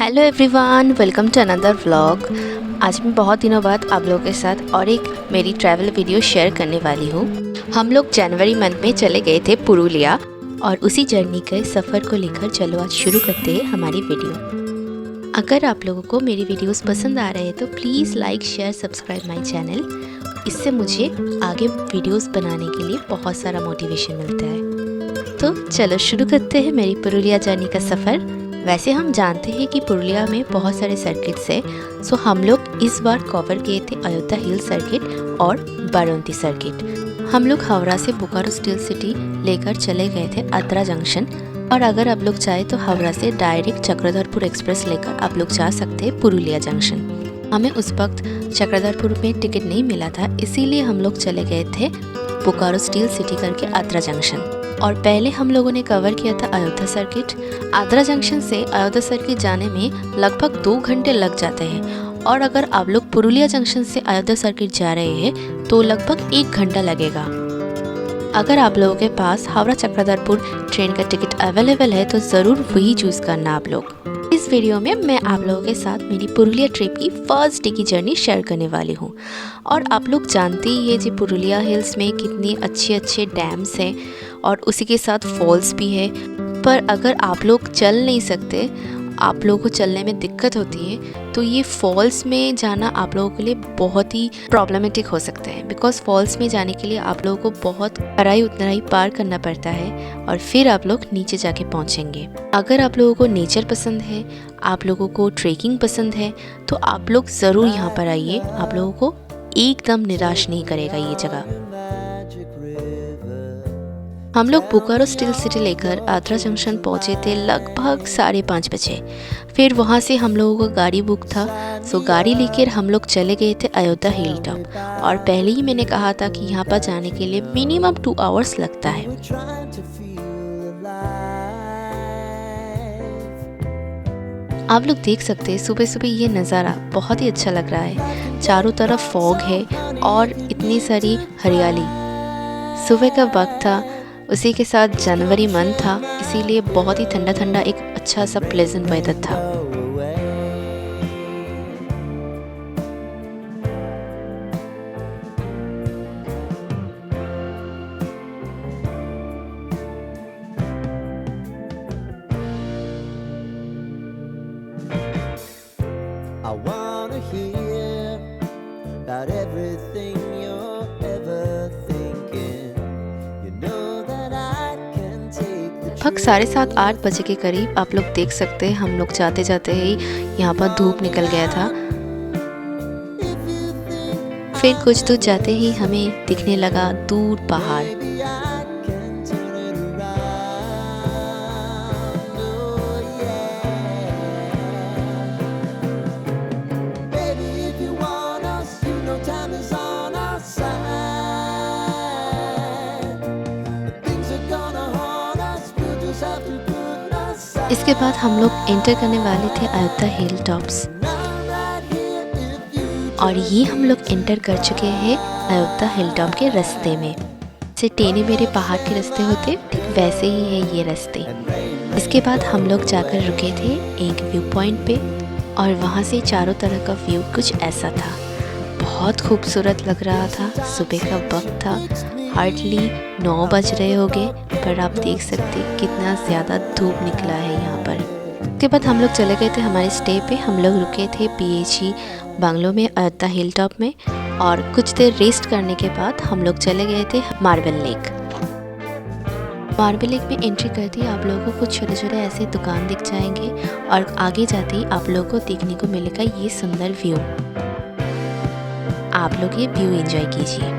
Hello everyone, welcome to another vlog. आज मैं बहुत दिनों बाद आप लोगों के साथ और एक मेरी ट्रैवल वीडियो शेयर करने वाली हूँ। हम लोग जनवरी मंथ में चले गए थे पुरुलिया और उसी जर्नी के सफ़र को लेकर चलो आज शुरू करते हैं हमारी वीडियो। अगर आप लोगों को मेरी वीडियोस पसंद आ रहे हैं तो please like share subscribe my channel. इससे मुझे आगे वीडियोस बनाने के लिए बहुत सारा मोटिवेशन मिलता है। तो चलो शुरू करते हैं मेरी पुरुलिया जर्नी का सफ़र। वैसे हम जानते हैं कि पुरुलिया में बहुत सारे सर्किट्स हैं, सो हम लोग इस बार कवर किए थे अयोध्या हिल सर्किट और बाराउंती सर्किट। हम लोग हावड़ा से बोकारो स्टील सिटी लेकर चले गए थे अत्रा जंक्शन, और अगर आप लोग चाहे तो हावड़ा से डायरेक्ट चक्रधरपुर एक्सप्रेस लेकर आप लोग जा सकते हैं पुरुलिया जंक्शन। हमें उस वक्त चक्रधरपुर में टिकट नहीं मिला था, इसीलिए हम लोग चले गए थे बोकारो स्टील सिटी करके अत्रा जंक्शन। और पहले हम लोगों ने कवर किया था अयोध्या सर्किट। आद्रा जंक्शन से अयोध्या सर्किट जाने में लगभग 2 घंटे लग जाते हैं, और अगर आप लोग पुरुलिया जंक्शन से अयोध्या सर्किट जा रहे हैं तो लगभग 1 घंटा लगेगा। अगर आप लोगों के पास हावड़ा चक्रधरपुर ट्रेन का टिकट अवेलेबल है तो ज़रूर वही चूज़ करना आप लोग। इस वीडियो में मैं आप लोगों के साथ मेरी पुरुलिया ट्रिप की फर्स्ट डे की जर्नी शेयर करने वाली हूँ। और आप लोग जानते ही है जी पुरुलिया हिल्स में कितने अच्छे अच्छे डैम्स हैं और उसी के साथ फॉल्स भी है। पर अगर आप लोग चल नहीं सकते, आप लोगों को चलने में दिक्कत होती है, तो ये फॉल्स में जाना आप लोगों के लिए बहुत ही प्रॉब्लमेटिक हो सकता है। बिकॉज फॉल्स में जाने के लिए आप लोगों को बहुत चढ़ाई उतराई पार करना पड़ता है और फिर आप लोग नीचे जाके पहुंचेंगे। अगर आप लोगों को नेचर पसंद है, आप लोगों को ट्रेकिंग पसंद है, तो आप लोग ज़रूर यहाँ पर आइए। आप लोगों को एकदम निराश नहीं करेगा ये जगह। हम लोग बोकारो स्टील सिटी लेकर आद्रा जंक्शन पहुंचे थे लगभग 5:30 बजे। फिर वहां से हम लोगों को गाड़ी बुक था, सो गाड़ी लेकर हम लोग चले गए थे अयोध्या हिल टॉप। और पहले ही मैंने कहा था कि यहाँ पर जाने के लिए मिनिमम 2 आवर्स लगता है। आप लोग देख सकते हैं सुबह सुबह ये नज़ारा बहुत ही अच्छा लग रहा है। चारों तरफ फॉग है और इतनी सारी हरियाली। सुबह का वक्त था, उसी के साथ जनवरी मंथ था, इसीलिए बहुत ही ठंडा ठंडा एक अच्छा सा प्लेजेंट वेदर था। I wanna hear about everything you're ever thinking. You know that I can take the लगभग 7:30-8 बजे के करीब आप लोग देख सकते हैं हम लोग जाते जाते ही यहाँ पर धूप निकल गया था। फिर कुछ दूर जाते ही हमें दिखने लगा दूर पहाड़। इसके बाद हम लोग एंटर करने वाले थे अयोध्या हिल टॉप्स, और ये हम लोग एंटर कर चुके हैं अयोध्या हिल टॉप के रास्ते में। जैसे टेढ़े मेढ़े पहाड़ के रास्ते होते ठीक वैसे ही है ये रास्ते। इसके बाद हम लोग जाकर रुके थे एक व्यू पॉइंट पे, और वहाँ से चारों तरह का व्यू कुछ ऐसा था। बहुत खूबसूरत लग रहा था। सुबह का वक्त था, हार्डली 9 बज रहे होंगे, पर आप देख सकते कितना ज़्यादा धूप निकला है यहाँ पर। उसके बाद हम लोग चले गए थे हमारे स्टे पे। हम लोग रुके थे PHE बंगलो में अयोध्या हिल टॉप में, और कुछ देर रेस्ट करने के बाद हम लोग चले गए थे मार्बल लेक। मार्बल लेक में एंट्री करते ही आप लोगों को कुछ छोटे छोटे ऐसे दुकान दिख जाएंगे, और आगे जाते ही आप लोगों को देखने को मिलेगा ये सुंदर व्यू। आप लोग ये व्यू एंजॉय कीजिए।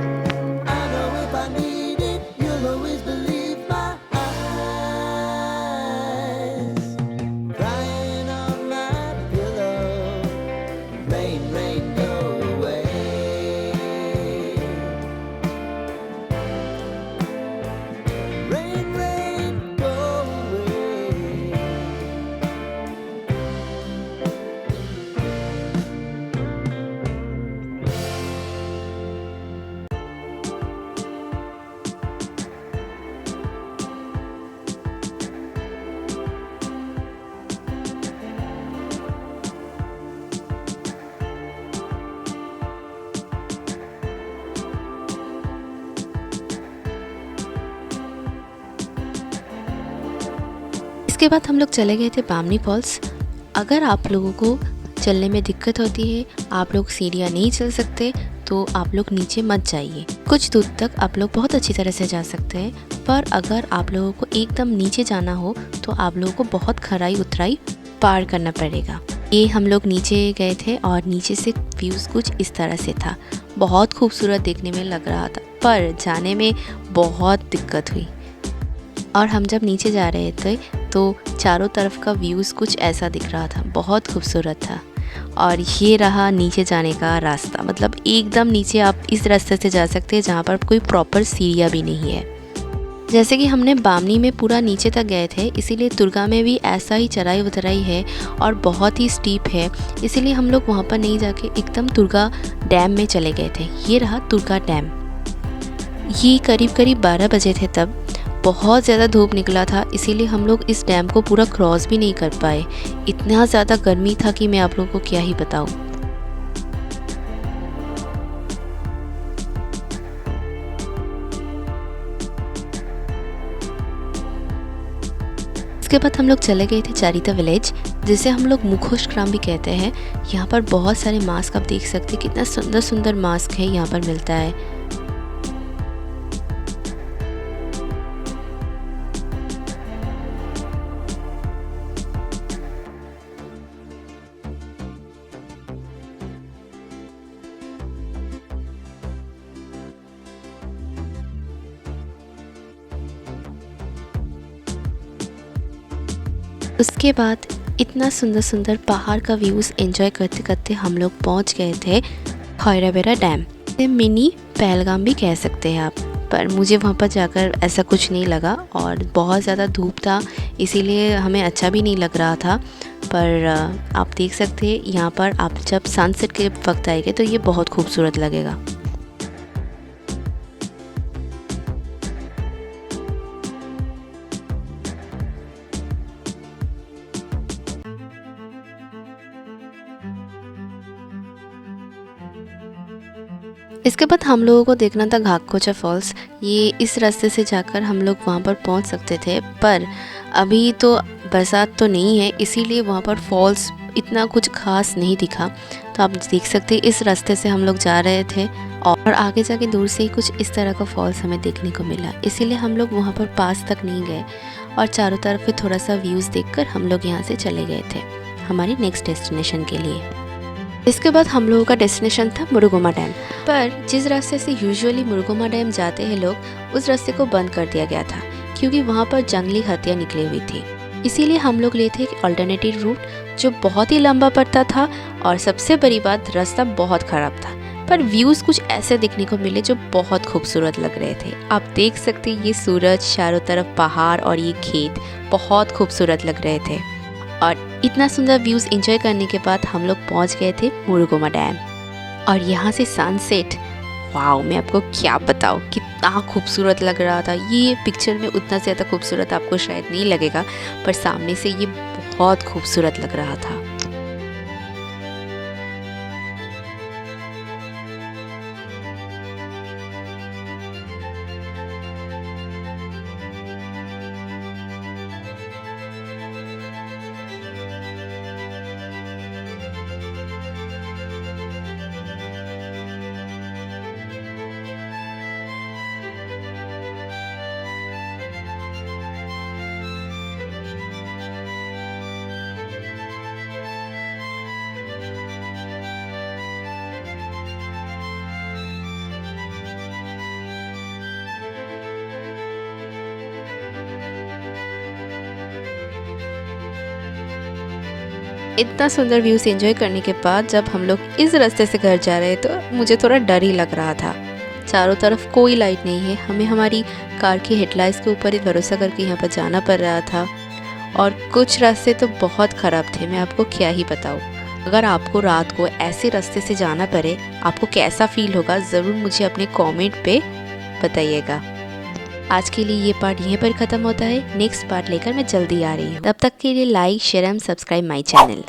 इसके बाद हम लोग चले गए थे बामनी फॉल्स। अगर आप लोगों को चलने में दिक्कत होती है, आप लोग सीढ़ियाँ नहीं चल सकते, तो आप लोग नीचे मत जाइए। कुछ दूर तक आप लोग बहुत अच्छी तरह से जा सकते हैं, पर अगर आप लोगों को एकदम नीचे जाना हो तो आप लोगों को बहुत खराई उतराई पार करना पड़ेगा। ये हम लोग नीचे गए थे और नीचे से व्यूज़ कुछ इस तरह से था। बहुत खूबसूरत देखने में लग रहा था, पर जाने में बहुत दिक्कत हुई। और हम जब नीचे जा रहे थे तो चारों तरफ का व्यूज़ कुछ ऐसा दिख रहा था, बहुत खूबसूरत था। और ये रहा नीचे जाने का रास्ता, मतलब एकदम नीचे आप इस रास्ते से जा सकते हैं जहाँ पर कोई प्रॉपर सीढ़ियाँ भी नहीं है। जैसे कि हमने बामनी में पूरा नीचे तक गए थे, इसीलिए तुर्गा में भी ऐसा ही चढ़ाई उतराई है और बहुत ही स्टीप है, इसीलिए हम लोग वहाँ पर नहीं जाके एकदम तुर्गा डैम में चले गए थे। ये रहा तुर्गा डैम। ये करीब 12 बजे थे तब। बहुत ज़्यादा धूप निकला था, इसीलिए हम लोग इस डैम को पूरा क्रॉस भी नहीं कर पाए। इतना ज़्यादा गर्मी था कि मैं आप लोगों को क्या ही बताऊँ। इसके बाद हम लोग चले गए थे चारिता विलेज, जिसे हम लोग मुखोश ग्राम भी कहते हैं। यहाँ पर बहुत सारे मास्क आप देख सकते हैं, कितना सुंदर सुंदर मास्क है यहाँ पर मिलता है। उसके बाद इतना सुंदर सुंदर पहाड़ का व्यूज़ एंजॉय करते करते हम लोग पहुंच गए थे खैराबेरा डैम। मिनी पहलगाम भी कह सकते हैं आप, पर मुझे वहां पर जाकर ऐसा कुछ नहीं लगा और बहुत ज़्यादा धूप था, इसीलिए हमें अच्छा भी नहीं लग रहा था। पर आप देख सकते हैं यहाँ पर आप जब सनसेट के वक्त आएंगे तो ये बहुत खूबसूरत लगेगा। इसके बाद हम लोगों को देखना था घाघकोचा फॉल्स। ये इस रास्ते से जाकर हम लोग वहाँ पर पहुँच सकते थे, पर अभी तो बरसात तो नहीं है, इसीलिए वहाँ पर फॉल्स इतना कुछ खास नहीं दिखा। तो आप देख सकते हैं इस रास्ते से हम लोग जा रहे थे और आगे जाके दूर से ही कुछ इस तरह का फॉल्स हमें देखने को मिला, इसीलिए हम लोग वहाँ पर पास तक नहीं गए और चारों तरफ से थोड़ा सा व्यूज़ देखकर हम लोग यहाँ से चले गए थे हमारी नेक्स्ट डेस्टिनेशन के लिए। इसके बाद हम लोगों का डेस्टिनेशन था मुरुगमा डैम, पर जिस रास्ते से यूजुअली मुरुगमा डैम जाते हैं लोग, उस रास्ते को बंद कर दिया गया था क्योंकि वहाँ पर जंगली हाथियाँ निकली हुई थी। इसीलिए हम लोग लिए थे एक अल्टरनेटिव रूट जो बहुत ही लंबा पड़ता था और सबसे बड़ी बात रास्ता बहुत ख़राब था, पर व्यूज़ कुछ ऐसे देखने को मिले जो बहुत खूबसूरत लग रहे थे। आप देख सकते हैं ये सूरज, चारों तरफ पहाड़ और ये खेत बहुत खूबसूरत लग रहे थे। और इतना सुंदर व्यूज़ एंजॉय करने के बाद हम लोग पहुंच गए थे मुरुगमा डैम और यहाँ से सनसेट, वाओ, मैं आपको क्या बताऊँ, कितना खूबसूरत लग रहा था। ये पिक्चर में उतना ज़्यादा खूबसूरत आपको शायद नहीं लगेगा, पर सामने से ये बहुत खूबसूरत लग रहा था। इतना सुंदर व्यूज़ एंजॉय करने के बाद जब हम लोग इस रास्ते से घर जा रहे तो मुझे थोड़ा डर ही लग रहा था। चारों तरफ कोई लाइट नहीं है, हमें हमारी कार की हेडलाइट्स के ऊपर ही भरोसा करके यहाँ पर जाना पड़ रहा था और कुछ रास्ते तो बहुत ख़राब थे, मैं आपको क्या ही बताऊँ। अगर आपको रात को ऐसे रास्ते से जाना पड़े, आपको कैसा फील होगा, ज़रूर मुझे अपने कमेंट पे बताइएगा। आज के लिए ये पार्ट यहीं पर ख़त्म होता है, नेक्स्ट पार्ट लेकर मैं जल्दी आ रही हूँ। तब तक के लिए like, share and subscribe my channel.